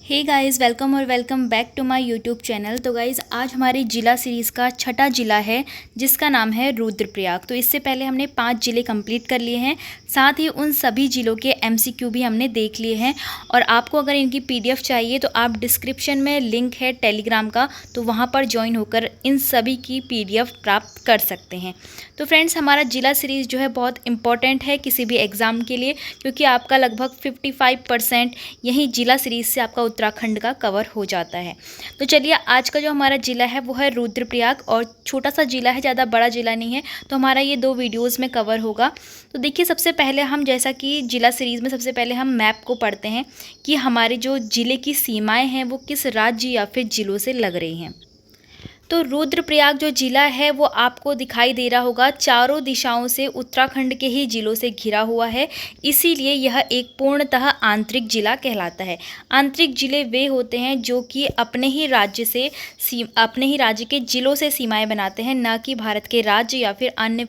हे guys, welcome और welcome back to my YouTube channel. तो guys, आज हमारी जिला सीरीज़ का छठा जिला है जिसका नाम है रुद्रप्रयाग। तो इससे पहले हमने 5 जिले कंप्लीट कर लिए हैं, साथ ही उन सभी जिलों के एमसीक्यू भी हमने देख लिए हैं। और आपको अगर इनकी पीडीएफ चाहिए तो आप डिस्क्रिप्शन में लिंक है टेलीग्राम का, तो वहाँ पर ज्वाइन होकर इन सभी की पीडीएफ प्राप्त कर सकते हैं। तो फ्रेंड्स, हमारा जिला सीरीज़ जो है बहुत इंपॉर्टेंट है किसी भी एग्ज़ाम के लिए, क्योंकि आपका लगभग 55% यही जिला सीरीज़ से आपका उत्तराखंड का कवर हो जाता है। तो चलिए, आज का जो हमारा जिला है वो है रुद्रप्रयाग, और छोटा सा जिला है, ज़्यादा बड़ा जिला नहीं है, तो हमारा ये 2 वीडियोस में कवर होगा। तो देखिए, सबसे पहले हम, जैसा कि जिला सीरीज़ में सबसे पहले हम मैप को पढ़ते हैं कि हमारे जो ज़िले की सीमाएं हैं वो किस राज्य या फिर ज़िलों से लग रही हैं। तो रुद्रप्रयाग जो जिला है वो आपको दिखाई दे रहा होगा, चारों दिशाओं से उत्तराखंड के ही जिलों से घिरा हुआ है, इसीलिए यह एक पूर्णतः आंतरिक जिला कहलाता है। आंतरिक जिले वे होते हैं जो कि अपने ही राज्य के जिलों से सीमाएं बनाते हैं, न कि भारत के राज्य या फिर अन्य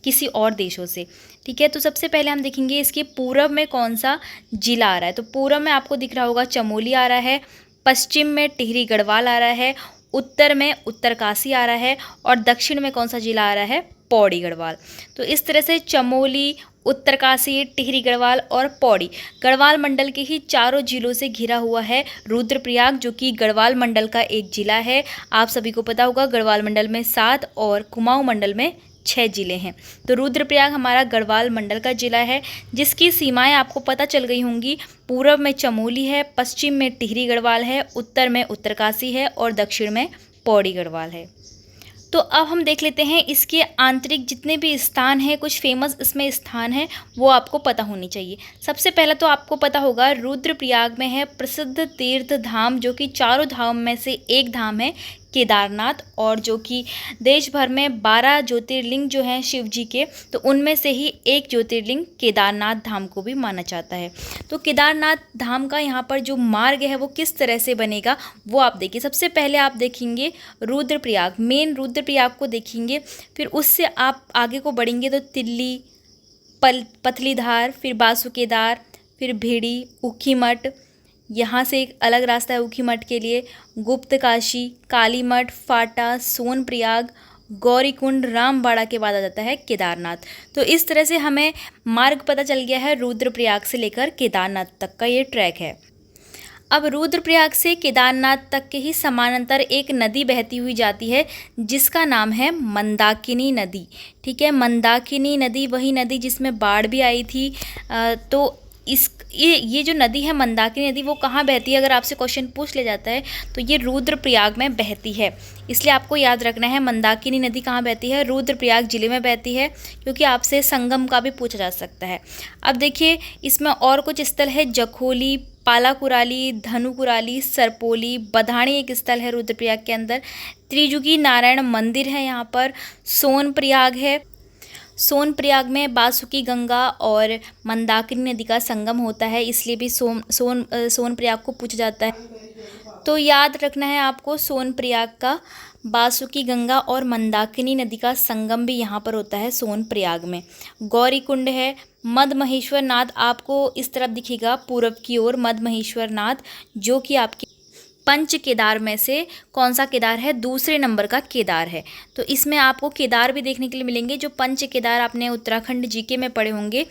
किसी और देशों से। ठीक है, तो सबसे पहले हम देखेंगे इसके पूर्व में कौन सा जिला आ रहा है। तो पूर्व में आपको दिख रहा होगा चमोली आ रहा है, पश्चिम में टिहरी गढ़वाल आ रहा है, उत्तर में उत्तरकाशी आ रहा है, और दक्षिण में कौन सा जिला आ रहा है, पौड़ी गढ़वाल। तो इस तरह से चमोली, उत्तरकाशी, टिहरी गढ़वाल और पौड़ी गढ़वाल मंडल के ही चारों जिलों से घिरा हुआ है रुद्रप्रयाग, जो कि गढ़वाल मंडल का एक जिला है। आप सभी को पता होगा, गढ़वाल मंडल में 7 और कुमाऊं मंडल में 6 जिले हैं। तो रुद्रप्रयाग हमारा गढ़वाल मंडल का जिला है, जिसकी सीमाएं आपको पता चल गई होंगी। पूर्व में चमोली है, पश्चिम में टिहरी गढ़वाल है, उत्तर में उत्तरकाशी है और दक्षिण में पौड़ी गढ़वाल है। तो अब हम देख लेते हैं इसके आंतरिक जितने भी स्थान हैं, कुछ फेमस इसमें स्थान हैं, वो आपको पता होनी चाहिए। सबसे पहले तो आपको पता होगा, रुद्रप्रयाग में है प्रसिद्ध तीर्थ धाम, जो कि चारों धाम में से एक धाम है केदारनाथ, और जो कि देश भर में 12 ज्योतिर्लिंग जो हैं शिव जी के, तो उनमें से ही एक ज्योतिर्लिंग केदारनाथ धाम को भी माना जाता है। तो केदारनाथ धाम का यहाँ पर जो मार्ग है वो किस तरह से बनेगा वो आप देखिए। सबसे पहले आप देखेंगे रुद्रप्रयाग, मेन रुद्रप्रयाग को देखेंगे, फिर उससे आप आगे को बढ़ेंगे तो तिल्ली, पथलीधार, फिर बासुकेदार, फिर भिड़ी, ऊखीमठ, यहाँ से एक अलग रास्ता है ऊखीमठ के लिए, गुप्तकाशी, कालीमठ, फाटा, सोनप्रयाग, गौरीकुंड, रामबाड़ा के बाद आ जाता है केदारनाथ। तो इस तरह से हमें मार्ग पता चल गया है, रुद्रप्रयाग से लेकर केदारनाथ तक का ये ट्रैक है। अब रुद्रप्रयाग से केदारनाथ तक के ही समानांतर एक नदी बहती हुई जाती है, जिसका नाम है मंदाकिनी नदी। ठीक है, मंदाकिनी नदी वही नदी जिसमें बाढ़ भी आई थी। तो ये जो नदी है मंदाकिनी नदी, वो कहाँ बहती है, अगर आपसे क्वेश्चन पूछ ले जाता है तो ये रुद्रप्रयाग में बहती है। इसलिए आपको याद रखना है मंदाकिनी नदी कहाँ बहती है, रुद्रप्रयाग जिले में बहती है, क्योंकि आपसे संगम का भी पूछा जा सकता है। अब देखिए, इसमें और कुछ स्थल है, जखोली, पालाकुराली, धनुकुराली, सरपोली, बधाणी एक स्थल है रुद्रप्रयाग के अंदर, त्रिजुगी नारायण मंदिर है यहाँ पर, सोनप्रयाग है। सोनप्रयाग में बासुकी गंगा और मंदाकिनी नदी का संगम होता है, इसलिए भी सोनप्रयाग को पूछा जाता है। तो याद रखना है आपको, सोनप्रयाग का बासुकी गंगा और मंदाकिनी नदी का संगम भी यहाँ पर होता है सोनप्रयाग में। गौरीकुंड है, मद्महेश्वर नाथ आपको इस तरफ दिखेगा पूर्व की ओर, मद्महेश्वर नाथ, जो कि आपके पंच केदार में से कौन सा केदार है, दूसरे नंबर का केदार है। तो इसमें आपको केदार भी देखने के लिए मिलेंगे, जो पंच केदार आपने उत्तराखंड जीके में पढ़े होंगे।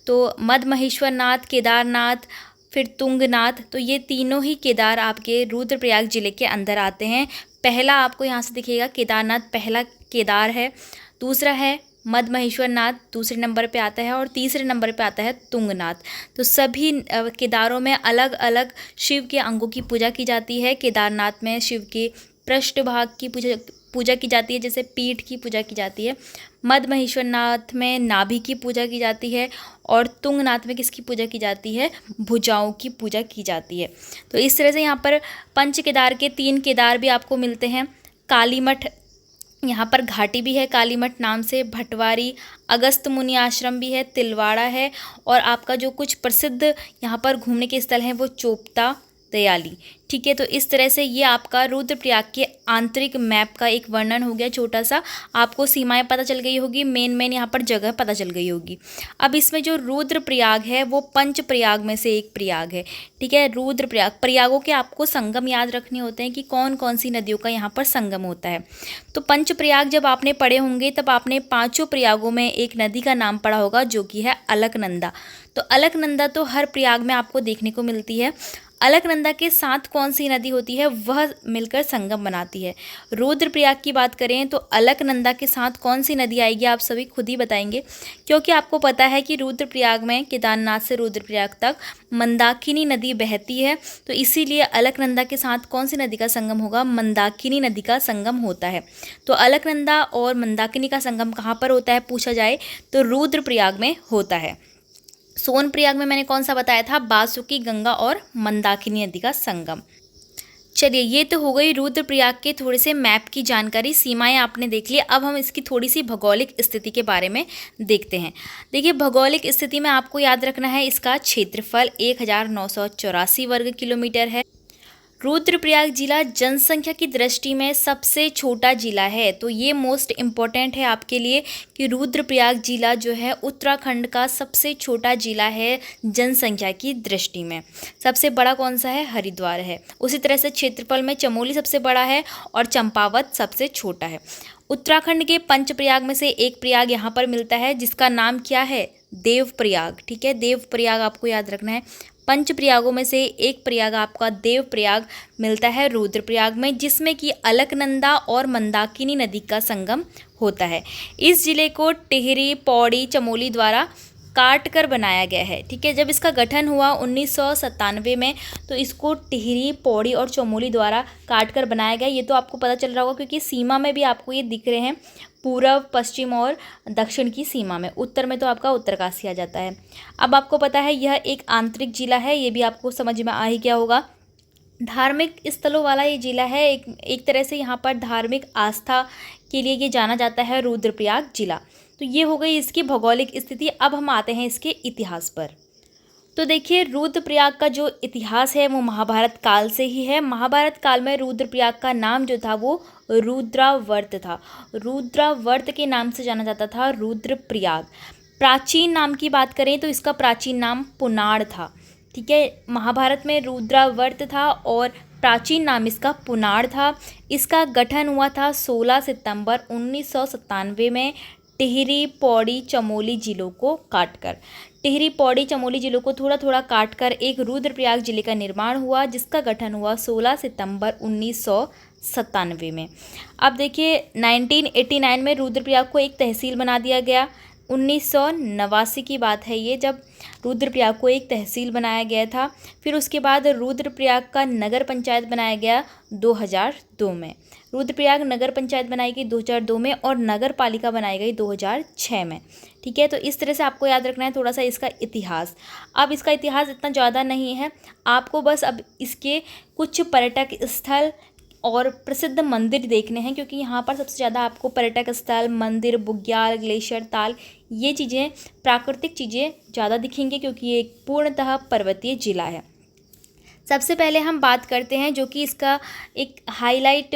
तो मद्महेश्वर नाथ, केदारनाथ, फिर तुंगनाथ, तो ये तीनों ही केदार आपके रुद्रप्रयाग जिले के अंदर आते हैं। पहला आपको यहाँ से दिखेगा केदारनाथ, पहला केदार है, दूसरा है मद्महेश्वर नाथ, दूसरे नंबर पे आता है, और तीसरे नंबर पे आता है तुंगनाथ। तो सभी केदारों में अलग अलग शिव के अंगों की पूजा की जाती है। केदारनाथ में शिव के पृष्ठभाग की पूजा की जाती है, जैसे पीठ की पूजा की जाती है। मद्महेश्वर नाथ में नाभि की पूजा की जाती है, और तुंगनाथ में किसकी पूजा की जाती है, भुजाओं की पूजा की जाती है। तो इस तरह से यहाँ पर पंच केदार के 3 केदार भी आपको मिलते हैं। कालीमठ, यहाँ पर घाटी भी है कालीमठ नाम से, भटवारी, अगस्त मुनि आश्रम भी है, तिलवाड़ा है, और आपका जो कुछ प्रसिद्ध यहाँ पर घूमने के स्थल हैं वो चोपता, दयाली। ठीक है, तो इस तरह से ये आपका रुद्रप्रयाग के आंतरिक मैप का एक वर्णन हो गया छोटा सा। आपको सीमाएं पता चल गई होगी, मेन यहाँ पर जगह पता चल गई होगी। अब इसमें जो रुद्रप्रयाग है वो पंच प्रयाग में से एक प्रयाग है। ठीक है, रुद्रप्रयाग, प्रयागों के आपको संगम याद रखने होते हैं कि कौन कौन सी नदियों का यहाँ पर संगम होता है। तो पंच प्रयाग जब आपने पढ़े होंगे तब आपने पाँचों प्रयागों में एक नदी का नाम पढ़ा होगा जो कि है अलकनंदा। तो अलकनंदा तो हर प्रयाग में आपको देखने को मिलती है। अलकनंदा के साथ कौन सी नदी होती है वह मिलकर संगम बनाती है। रुद्रप्रयाग की बात करें तो अलकनंदा के साथ कौन सी नदी आएगी आप सभी खुद ही बताएंगे, क्योंकि आपको पता है कि रुद्रप्रयाग में केदारनाथ से रुद्रप्रयाग तक मंदाकिनी नदी बहती है। तो इसीलिए अलकनंदा के साथ कौन सी नदी का संगम होगा, मंदाकिनी नदी का संगम होता है। तो अलकनंदा और मंदाकिनी का संगम कहाँ पर होता है पूछा जाए तो रुद्रप्रयाग में होता है। सोनप्रयाग में मैंने कौन सा बताया था, बासुकी, गंगा और मंदाकिनी नदी का संगम। चलिए, ये तो हो गई रुद्रप्रयाग के थोड़े से मैप की जानकारी, सीमाएं आपने देख ली। अब हम इसकी थोड़ी सी भौगोलिक स्थिति के बारे में देखते हैं। देखिए, भौगोलिक स्थिति में आपको याद रखना है इसका क्षेत्रफल 1984 वर्ग किलोमीटर है। रुद्रप्रयाग जिला जनसंख्या की दृष्टि में सबसे छोटा जिला है। तो ये मोस्ट इम्पॉर्टेंट है आपके लिए कि रुद्रप्रयाग जिला जो है उत्तराखंड का सबसे छोटा जिला है जनसंख्या की दृष्टि में। सबसे बड़ा कौन सा है, हरिद्वार है। उसी तरह से क्षेत्रफल में चमोली सबसे बड़ा है और चंपावत सबसे छोटा है। उत्तराखंड के पंचप्रयाग में से एक प्रयाग यहाँ पर मिलता है जिसका नाम क्या है, देवप्रयाग। ठीक है, देवप्रयाग आपको याद रखना है। पंच प्रयागों में से एक प्रयाग आपका देवप्रयाग मिलता है रुद्रप्रयाग में, जिसमें कि अलकनंदा और मंदाकिनी नदी का संगम होता है। इस जिले को टिहरी, पौड़ी, चमोली द्वारा काट कर बनाया गया है। ठीक है, जब इसका गठन हुआ 1997 में तो इसको टिहरी, पौड़ी और चमोली द्वारा काट कर बनाया गया। ये तो आपको पता चल रहा होगा क्योंकि सीमा में भी आपको ये दिख रहे हैं, पूर्व, पश्चिम और दक्षिण की सीमा में। उत्तर में तो आपका उत्तरकाशी आ जाता है। अब आपको पता है यह एक आंतरिक जिला है, ये भी आपको समझ में आ ही गया होगा। धार्मिक स्थलों वाला ये जिला है। एक तरह से यहाँ पर धार्मिक आस्था के लिए ये जाना जाता है रुद्रप्रयाग जिला। तो ये हो गई इसकी भौगोलिक स्थिति। अब हम आते हैं इसके इतिहास पर। तो देखिए, रुद्रप्रयाग का जो इतिहास है वो महाभारत काल से ही है। महाभारत काल में रुद्रप्रयाग का नाम जो था वो रुद्रावर्त था। रुद्रावर्त के नाम से जाना जाता था रुद्रप्रयाग। प्राचीन नाम की बात करें तो इसका प्राचीन नाम पुनाड़ था। ठीक है, महाभारत में रुद्रावर्त था और प्राचीन नाम इसका पुनाड़ था। इसका गठन हुआ था 16 सितंबर 1997 में टिहरी, पौड़ी, चमोली जिलों को काटकर। टिहरी, पौड़ी, चमोली जिलों को थोड़ा थोड़ा काटकर एक रुद्रप्रयाग जिले का निर्माण हुआ, जिसका गठन हुआ 16 सितंबर 1997 में। अब देखिए, 1989 में रुद्रप्रयाग को एक तहसील बना दिया गया। 1989 की बात है ये, जब रुद्रप्रयाग को एक तहसील बनाया गया था। फिर उसके बाद रुद्रप्रयाग का नगर पंचायत बनाया गया 2002 में। रुद्रप्रयाग नगर पंचायत बनाई गई 2002 में और नगर पालिका बनाई गई 2006 में। ठीक है, तो इस तरह से आपको याद रखना है थोड़ा सा इसका इतिहास। अब इसका इतिहास इतना ज़्यादा नहीं है, आपको बस अब इसके कुछ पर्यटक स्थल और प्रसिद्ध मंदिर देखने हैं, क्योंकि यहाँ पर सबसे ज़्यादा आपको पर्यटक स्थल, मंदिर, बुग्याल, ग्लेशियर, ताल, ये चीज़ें, प्राकृतिक चीज़ें ज़्यादा दिखेंगी क्योंकि ये एक पूर्णतः पर्वतीय जिला है। सबसे पहले हम बात करते हैं जो कि इसका एक हाईलाइट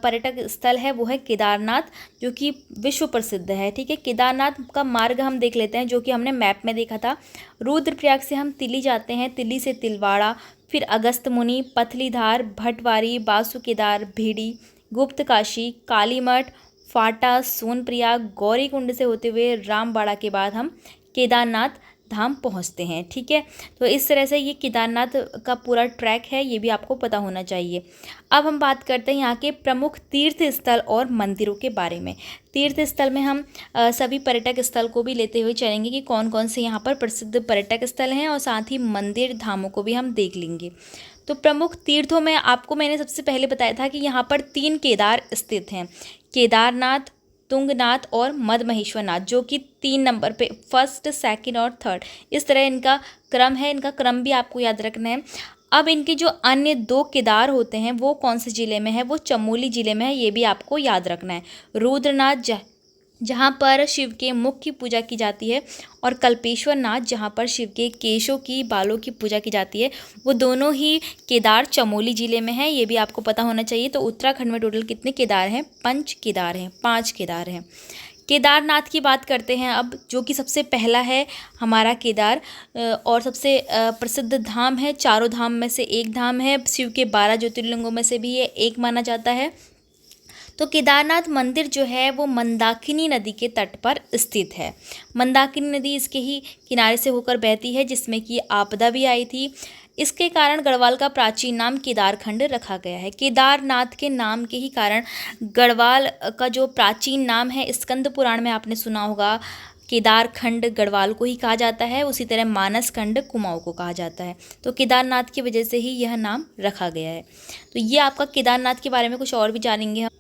पर्यटक स्थल है, वो है केदारनाथ, जो कि विश्व प्रसिद्ध है। ठीक है, केदारनाथ का मार्ग हम देख लेते हैं जो कि हमने मैप में देखा था। रुद्रप्रयाग से हम तिल्ली जाते हैं, तिल्ली से तिलवाड़ा, फिर अगस्त्यमुनि, पथलीधार, भटवारी, बासुकेदार, भिड़ी, गुप्तकाशी, कालीमठ, फाटा, सोनप्रयाग, गौरीकुंड से होते हुए रामबाड़ा के बाद हम केदारनाथ धाम पहुंचते हैं। ठीक है, तो इस तरह से ये केदारनाथ का पूरा ट्रैक है, ये भी आपको पता होना चाहिए। अब हम बात करते हैं यहाँ के प्रमुख तीर्थ स्थल और मंदिरों के बारे में। तीर्थ स्थल में हम सभी पर्यटक स्थल को भी लेते हुए चलेंगे कि कौन कौन से यहाँ पर प्रसिद्ध पर्यटक स्थल हैं, और साथ ही मंदिर, धामों को भी हम देख लेंगे। तो प्रमुख तीर्थों में आपको मैंने सबसे पहले बताया था कि यहाँ पर 3 केदार स्थित हैं, केदारनाथ, तुंगनाथ और मदमहेश्वरनाथ, जो कि 3 नंबर पे, फर्स्ट, सेकंड और थर्ड, इस तरह इनका क्रम है। इनका क्रम भी आपको याद रखना है। अब इनके जो अन्य 2 केदार होते हैं वो कौन से ज़िले में है, वो चमोली ज़िले में है, ये भी आपको याद रखना है। रुद्रनाथ जहाँ पर शिव के मुख की पूजा की जाती है, और कल्पेश्वर नाथ जहाँ पर शिव के केशों की बालों की पूजा की जाती है। वो दोनों ही केदार चमोली ज़िले में है, ये भी आपको पता होना चाहिए। तो उत्तराखंड में टोटल कितने केदार हैं? 5 केदार हैं, 5 केदार हैं। केदारनाथ की बात करते हैं अब, जो कि सबसे पहला है हमारा केदार, और सबसे प्रसिद्ध धाम है। चारों धाम में से एक धाम है, शिव के 12 ज्योतिर्लिंगों में से भी ये एक माना जाता है। तो केदारनाथ मंदिर जो है वो मंदाकिनी नदी के तट पर स्थित है। मंदाकिनी नदी इसके ही किनारे से होकर बहती है, जिसमें कि आपदा भी आई थी। इसके कारण गढ़वाल का प्राचीन नाम केदारखंड रखा गया है। केदारनाथ के नाम के ही कारण गढ़वाल का जो प्राचीन नाम है, स्कंद पुराण में आपने सुना होगा, केदारखंड गढ़वाल को ही कहा जाता है। उसी तरह मानसखंड कुमाऊं को कहा जाता है। तो केदारनाथ की वजह से ही यह नाम रखा गया है। तो ये आपका केदारनाथ के बारे में कुछ और भी जानेंगे हम।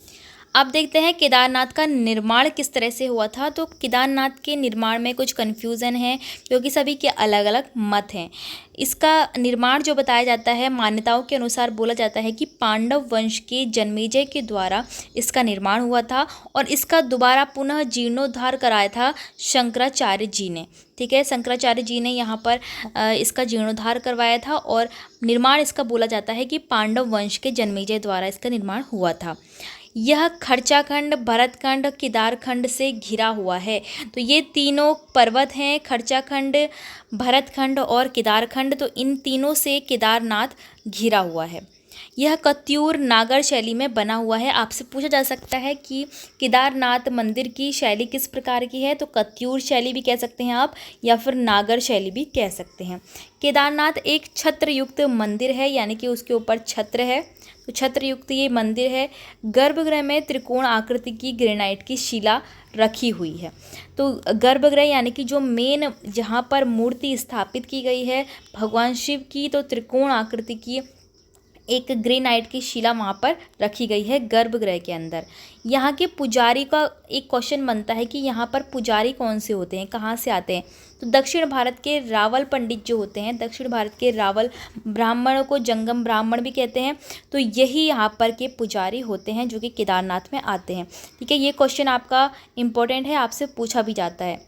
अब देखते हैं केदारनाथ का निर्माण किस तरह से हुआ था। तो केदारनाथ के निर्माण में कुछ कन्फ्यूज़न है, क्योंकि सभी के अलग अलग मत हैं। इसका निर्माण जो बताया जाता है, मान्यताओं के अनुसार बोला जाता है कि पांडव वंश के जन्मेजय के द्वारा इसका निर्माण हुआ था, और इसका दोबारा पुनः जीर्णोद्धार कराया था शंकराचार्य जी ने। ठीक है, शंकराचार्य जी ने यहाँ पर इसका जीर्णोद्धार करवाया था, और निर्माण इसका बोला जाता है कि पांडव वंश के जन्मेजय द्वारा इसका निर्माण हुआ था। यह खर्चाखंड, भरतखंड, केदारखंड से घिरा हुआ है। तो ये तीनों पर्वत हैं, खर्चाखंड, भरतखंड और केदारखंड। तो इन तीनों से केदारनाथ घिरा हुआ है। यह कत्यूर नागर शैली में बना हुआ है। आपसे पूछा जा सकता है कि केदारनाथ मंदिर की शैली किस प्रकार की है। तो कत्यूर शैली भी कह सकते हैं आप, या फिर नागर शैली भी कह सकते हैं। केदारनाथ एक छत्रयुक्त मंदिर है, यानी कि उसके ऊपर छत्र है। तो छत्रयुक्त ये मंदिर है। गर्भगृह में त्रिकोण आकृति की ग्रेनाइट की शिला रखी हुई है। तो गर्भगृह यानी कि जो मेन जहाँ पर मूर्ति स्थापित की गई है भगवान शिव की, तो त्रिकोण आकृति की एक ग्रेनाइट की शिला वहाँ पर रखी गई है गर्भगृह के अंदर। यहाँ के पुजारी का एक क्वेश्चन बनता है कि यहाँ पर पुजारी कौन से होते हैं, कहाँ से आते हैं। तो दक्षिण भारत के रावल पंडित जो होते हैं, दक्षिण भारत के रावल ब्राह्मणों को जंगम ब्राह्मण भी कहते हैं। तो यही यहाँ पर के पुजारी होते हैं जो कि केदारनाथ में आते हैं। ठीक है, ये क्वेश्चन आपका इम्पोर्टेंट है, आपसे पूछा भी जाता है।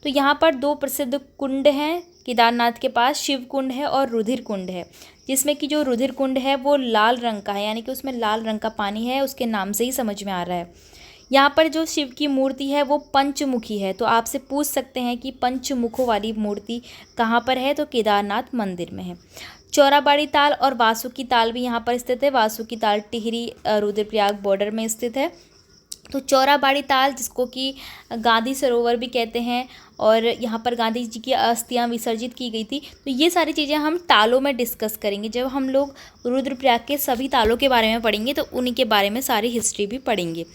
तो यहाँ पर 2 प्रसिद्ध कुंड हैं केदारनाथ के पास, शिव कुंड है और रुधिर कुंड है। जिसमें कि जो रुधिर कुंड है वो लाल रंग का है, यानी कि उसमें लाल रंग का पानी है, उसके नाम से ही समझ में आ रहा है। यहाँ पर जो शिव की मूर्ति है वो पंचमुखी है। तो आपसे पूछ सकते हैं कि पंचमुखों वाली मूर्ति कहाँ पर है। तो केदारनाथ मंदिर में है। चौराबाड़ी ताल और वासुकी ताल भी यहाँ पर स्थित है। वासुकी ताल टिहरी रुद्रप्रयाग बॉर्डर में स्थित है। तो चौराबाड़ी ताल, जिसको कि गांधी सरोवर भी कहते हैं, और यहाँ पर गांधी जी की अस्थियाँ विसर्जित की गई थी। तो ये सारी चीज़ें हम तालों में डिस्कस करेंगे। जब हम लोग रुद्रप्रयाग के सभी तालों के बारे में पढ़ेंगे तो उन्हीं के बारे में सारी हिस्ट्री भी पढ़ेंगे।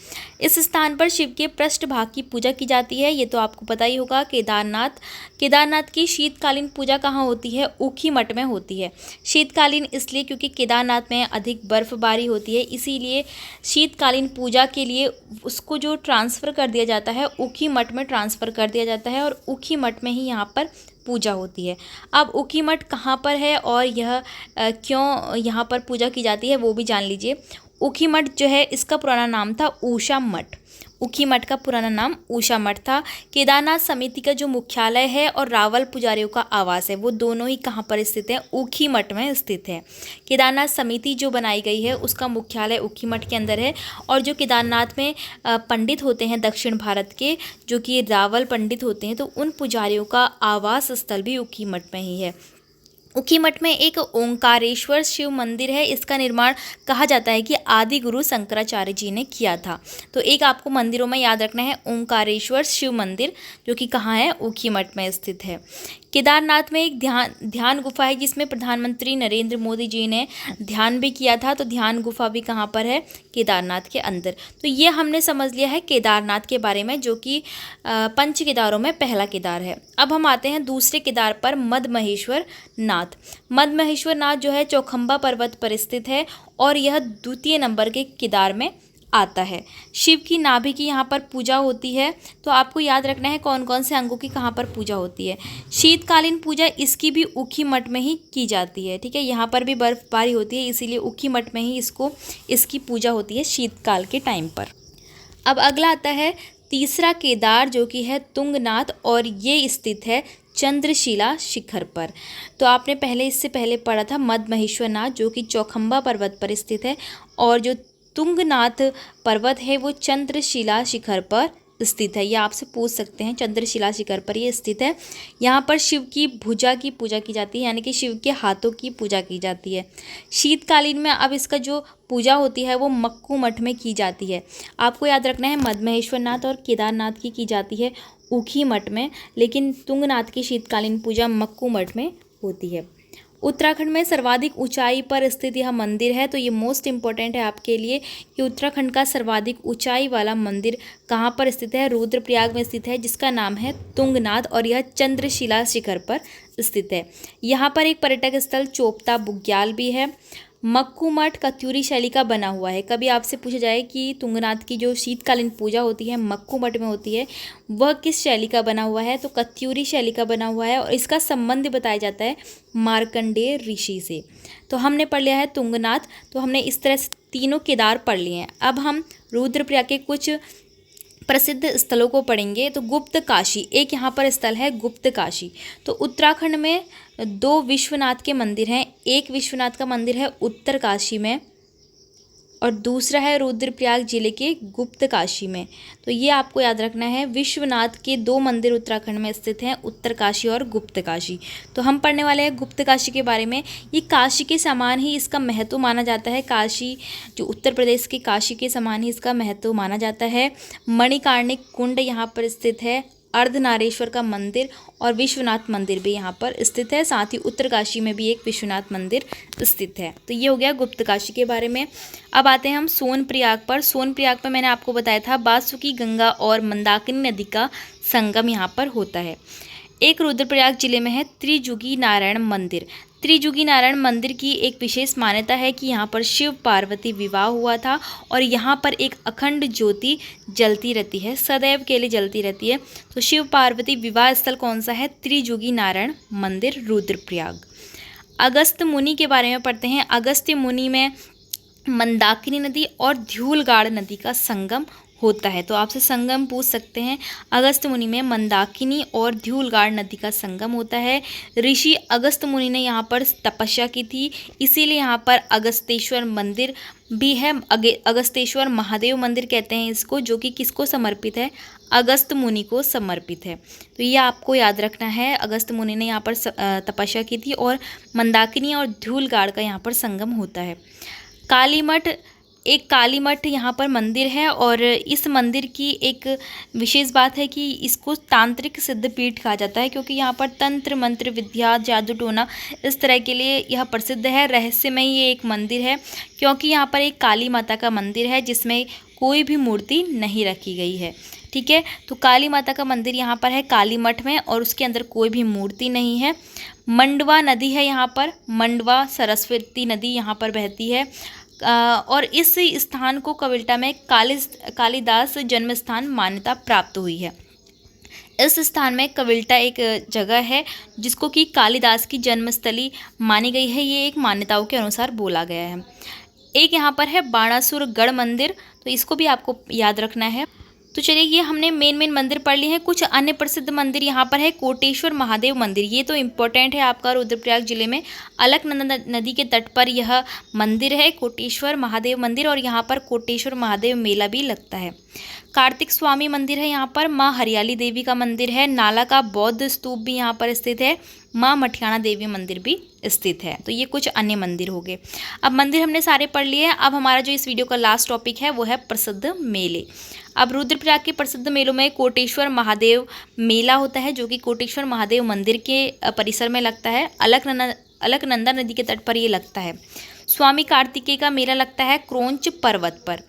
इस स्थान पर शिव के पृष्ठभाग की पूजा की जाती है, ये तो आपको पता ही होगा। केदारनाथ की शीतकालीन पूजा कहाँ होती है? ऊखी मठ में होती है। शीतकालीन इसलिए क्योंकि केदारनाथ में अधिक बर्फबारी होती है, इसीलिए शीतकालीन पूजा के लिए उसको जो ट्रांसफ़र कर दिया जाता है, ऊखी मठ में ट्रांसफ़र कर दिया जाता है, और ऊखी मठ में ही यहाँ पर पूजा होती है। अब ऊखी मठ कहाँ पर है और यह क्यों यहाँ पर पूजा की जाती है वो भी जान लीजिए। ऊखी मठ जो है, इसका पुराना नाम था ऊषा मठ। ऊखी मठ का पुराना नाम ऊषा मठ था। केदारनाथ समिति का जो मुख्यालय है और रावल पुजारियों का आवास है, वो दोनों ही कहाँ पर स्थित है? ऊखी मठ में स्थित है। केदारनाथ समिति जो बनाई गई है उसका मुख्यालय ऊखी मठ के अंदर है। और जो केदारनाथ में पंडित होते हैं दक्षिण भारत के, जो कि रावल पंडित होते हैं, तो उन पुजारियों का आवास स्थल भी ऊखी मठ में ही है। ऊखी मठ में एक ओंकारेश्वर शिव मंदिर है। इसका निर्माण कहा जाता है कि आदि गुरु शंकराचार्य जी ने किया था। तो एक आपको मंदिरों में याद रखना है, ओंकारेश्वर शिव मंदिर, जो कि कहाँ है? ऊखी मठ में स्थित है। केदारनाथ में एक ध्यान गुफा है, जिसमें प्रधानमंत्री नरेंद्र मोदी जी ने ध्यान भी किया था। तो ध्यान गुफा भी कहाँ पर है? केदारनाथ के अंदर। तो ये हमने समझ लिया है केदारनाथ के बारे में, जो कि 5 केदारों में पहला केदार है। अब हम आते हैं दूसरे केदार पर, मदमहेश्वर नाथ। मदमहेश्वर नाथ जो है चौखंबा पर्वत पर स्थित है, और यह द्वितीय नंबर के केदार में आता है। शिव की नाभि की यहाँ पर पूजा होती है। तो आपको याद रखना है कौन कौन से अंगों की कहाँ पर पूजा होती है। शीतकालीन पूजा इसकी भी ऊखी मठ में ही की जाती है। ठीक है, यहाँ पर भी बर्फबारी होती है, इसीलिए ऊखी मठ में ही इसकी पूजा होती है शीतकाल के टाइम पर। अब अगला आता है तीसरा केदार जो कि है तुंगनाथ और ये स्थित है चंद्रशिला शिखर पर। तो आपने इससे पहले पढ़ा था मद्महेश्वर नाथ जो कि चौखंबा पर्वत पर स्थित है और जो तुंगनाथ पर्वत है वो चंद्रशिला शिखर पर स्थित है। ये आपसे पूछ सकते हैं, चंद्रशिला शिखर पर ये स्थित है। यहाँ पर शिव की भुजा की पूजा की जाती है, यानी कि शिव के हाथों की पूजा की जाती है। शीतकालीन में अब इसका जो पूजा होती है वो मक्कू मठ में की जाती है। आपको याद रखना है मद्महेश्वर नाथ और केदारनाथ की जाती है ऊखी मठ में, लेकिन तुंगनाथ की शीतकालीन पूजा मक्कू मठ में होती है। उत्तराखंड में सर्वाधिक ऊंचाई पर स्थित यह मंदिर है। तो ये मोस्ट इम्पॉर्टेंट है आपके लिए कि उत्तराखंड का सर्वाधिक ऊंचाई वाला मंदिर कहाँ पर स्थित है। रुद्रप्रयाग में स्थित है, जिसका नाम है तुंगनाथ और यह चंद्रशिला शिखर पर स्थित है। यहाँ पर एक पर्यटक स्थल चोपता बुग्याल भी है। मक्कू मठ कत्यूरी शैली का बना हुआ है। कभी आपसे पूछा जाए कि तुंगनाथ की जो शीतकालीन पूजा होती है मक्कू मठ में होती है, वह किस शैली का बना हुआ है, तो कत्यूरी शैली का बना हुआ है और इसका संबंध बताया जाता है मार्कंडेय ऋषि से। तो हमने पढ़ लिया है तुंगनाथ, तो हमने इस तरह से तीनों केदार पढ़ लिए हैं। अब हम रुद्रप्रयाग के कुछ प्रसिद्ध स्थलों को पढ़ेंगे। तो गुप्त काशी, एक यहाँ पर स्थल है गुप्त काशी। तो उत्तराखंड में 2 विश्वनाथ के मंदिर हैं। एक विश्वनाथ का मंदिर है उत्तर काशी में और दूसरा है रुद्रप्रयाग जिले के गुप्त काशी में। तो ये आपको याद रखना है, विश्वनाथ के 2 मंदिर उत्तराखंड में स्थित हैं, उत्तर काशी और गुप्त काशी। तो हम पढ़ने वाले हैं गुप्त काशी के बारे में। ये काशी के समान ही इसका महत्व माना जाता है। काशी जो उत्तर प्रदेश के काशी के समान ही इसका महत्व माना जाता है। मणिकर्णिक कुंड यहाँ पर स्थित है, अर्धनारेश्वर का मंदिर और विश्वनाथ मंदिर भी यहाँ पर स्थित है। साथ ही उत्तरकाशी में भी एक विश्वनाथ मंदिर स्थित है। तो ये हो गया गुप्त काशी के बारे में। अब आते हैं हम सोनप्रयाग पर। सोनप्रयाग पर मैंने आपको बताया था बासुकी गंगा और मंदाकिनी नदी का संगम यहाँ पर होता है। एक रुद्रप्रयाग जिले में है त्रिजुगी नारायण मंदिर। त्रिजुगी नारायण मंदिर की एक विशेष मान्यता है कि यहाँ पर शिव पार्वती विवाह हुआ था और यहाँ पर एक अखंड ज्योति जलती रहती है, सदैव के लिए जलती रहती है। तो शिव पार्वती विवाह स्थल कौन सा है? त्रिजुगी नारायण मंदिर रुद्रप्रयाग। अगस्त मुनि के बारे में पढ़ते हैं। अगस्त्य मुनि में मंदाकिनी नदी और ध्यूलगाड़ नदी का संगम होता है। तो आपसे संगम पूछ सकते हैं। अगस्त मुनि में मंदाकिनी और ध्यूलगाड़ नदी का संगम होता है। ऋषि अगस्त मुनि ने यहाँ पर तपस्या की थी, इसीलिए यहाँ पर अगस्तेश्वर मंदिर भी है। अगस्तेश्वर महादेव मंदिर कहते हैं इसको, जो कि किसको समर्पित है? अगस्त मुनि को समर्पित है। तो ये आपको याद रखना है, अगस्त मुनि ने यहाँ पर तपस्या की थी और मंदाकिनी और ध्यूलगाड़ का यहाँ पर संगम होता है। कालीमठ, एक कालीमठ यहाँ पर मंदिर है और इस मंदिर की एक विशेष बात है कि इसको तांत्रिक सिद्धपीठ कहा जाता है, क्योंकि यहाँ पर तंत्र मंत्र विद्या जादू टोना इस तरह के लिए यह प्रसिद्ध है। रहस्यमय ये एक मंदिर है क्योंकि यहाँ पर एक काली माता का मंदिर है जिसमें कोई भी मूर्ति नहीं रखी गई है। ठीक है, तो काली माता का मंदिर यहाँ पर है कालीमठ में और उसके अंदर कोई भी मूर्ति नहीं है। मंडवा नदी है यहाँ पर, मंडवा सरस्वती नदी यहाँ पर बहती है और इस स्थान को कविल्टा में कालिदास जन्म स्थान मान्यता प्राप्त हुई है। इस स्थान में कविल्टा एक जगह है जिसको कि कालिदास की जन्मस्थली मानी गई है। ये एक मान्यताओं के अनुसार बोला गया है। एक यहाँ पर है बाणासुर गढ़ मंदिर, तो इसको भी आपको याद रखना है। तो चलिए, ये हमने मेन मंदिर पढ़ लिए हैं। कुछ अन्य प्रसिद्ध मंदिर यहाँ पर है। कोटेश्वर महादेव मंदिर, ये तो इम्पोर्टेंट है आपका रुद्रप्रयाग जिले में। अलकनंदा नदी के तट पर यह मंदिर है, कोटेश्वर महादेव मंदिर, और यहाँ पर कोटेश्वर महादेव मेला भी लगता है। कार्तिक स्वामी मंदिर है यहाँ पर। माँ हरियाली देवी का मंदिर है। नाला का बौद्ध स्तूप भी यहाँ पर स्थित है। माँ मठियाना देवी मंदिर भी स्थित है। तो ये कुछ अन्य मंदिर हो गए। अब मंदिर हमने सारे पढ़ लिए हैं। अब हमारा जो इस वीडियो का लास्ट टॉपिक है वो है प्रसिद्ध मेले। अब रुद्रप्रयाग के प्रसिद्ध मेलों में कोटेश्वर महादेव मेला होता है, जो कि कोटेश्वर महादेव मंदिर के परिसर में लगता है। अलकनंदा नदी के तट पर ये लगता है। स्वामी कार्तिकेय का मेला लगता है क्रोंच पर्वत पर।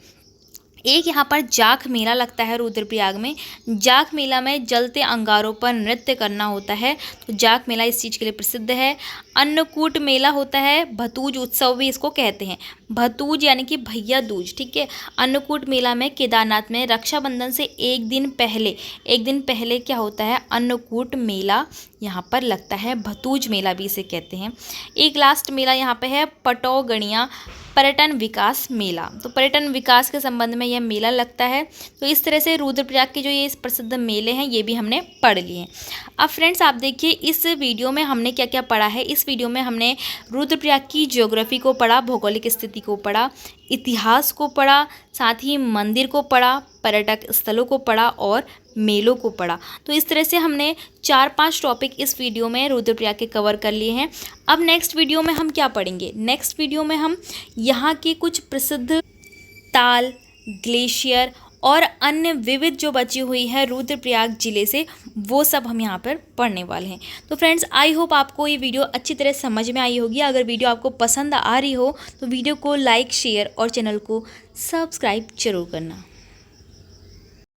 एक यहाँ पर जाख मेला लगता है रुद्रप्रयाग में। जाख मेला में जलते अंगारों पर नृत्य करना होता है, तो जाख मेला इस चीज़ के लिए प्रसिद्ध है। अन्नकूट मेला होता है, भतूज उत्सव भी इसको कहते हैं। भतूज यानी कि भैया दूज, ठीक है। अन्नकूट मेला में केदारनाथ में रक्षाबंधन से एक दिन पहले क्या होता है? अन्नकूट मेला यहाँ पर लगता है। भतूज मेला भी इसे कहते हैं। एक लास्ट मेला यहाँ पे है पटौगणिया पर्यटन विकास मेला। तो पर्यटन विकास के संबंध में यह मेला लगता है। तो इस तरह से रुद्रप्रयाग के जो ये प्रसिद्ध मेले हैं ये भी हमने पढ़ लिए हैं। अब फ्रेंड्स आप देखिए इस वीडियो में हमने क्या क्या पढ़ा है। इस वीडियो में हमने रुद्रप्रयाग की ज्योग्राफी को पढ़ा, भौगोलिक स्थिति को पढ़ा, इतिहास को पढ़ा, साथ ही मंदिर को पढ़ा, पर्यटक स्थलों को पढ़ा और मेलों को पढ़ा। तो इस तरह से हमने 4-5 टॉपिक इस वीडियो में रुद्रप्रयाग के कवर कर लिए हैं। अब नेक्स्ट वीडियो में हम क्या पढ़ेंगे? नेक्स्ट वीडियो में हम यहाँ के कुछ प्रसिद्ध ताल, ग्लेशियर और अन्य विविध जो बची हुई है रुद्रप्रयाग जिले से, वो सब हम यहाँ पर पढ़ने वाले हैं। तो फ्रेंड्स आई होप आपको ये वीडियो अच्छी तरह समझ में आई होगी। अगर वीडियो आपको पसंद आ रही हो तो वीडियो को लाइक, शेयर और चैनल को सब्सक्राइब जरूर करना।